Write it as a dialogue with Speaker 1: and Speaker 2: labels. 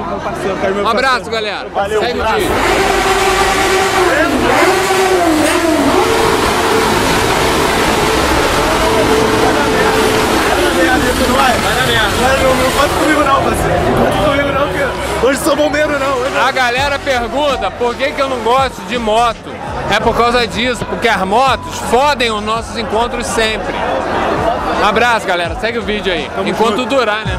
Speaker 1: meu parceiro, quero meu
Speaker 2: Um abraço, galera.
Speaker 1: Valeu,
Speaker 2: segue o
Speaker 1: abraço.
Speaker 2: vídeo.
Speaker 1: Vai na merda. Não conta comigo não, parceiro. Não conta comigo não, que hoje sou bombeiro não.
Speaker 2: A galera pergunta por que eu não gosto de moto. É por causa disso, porque as motos fodem os nossos encontros sempre. Um abraço, galera. Segue o vídeo aí. Enquanto durar, né?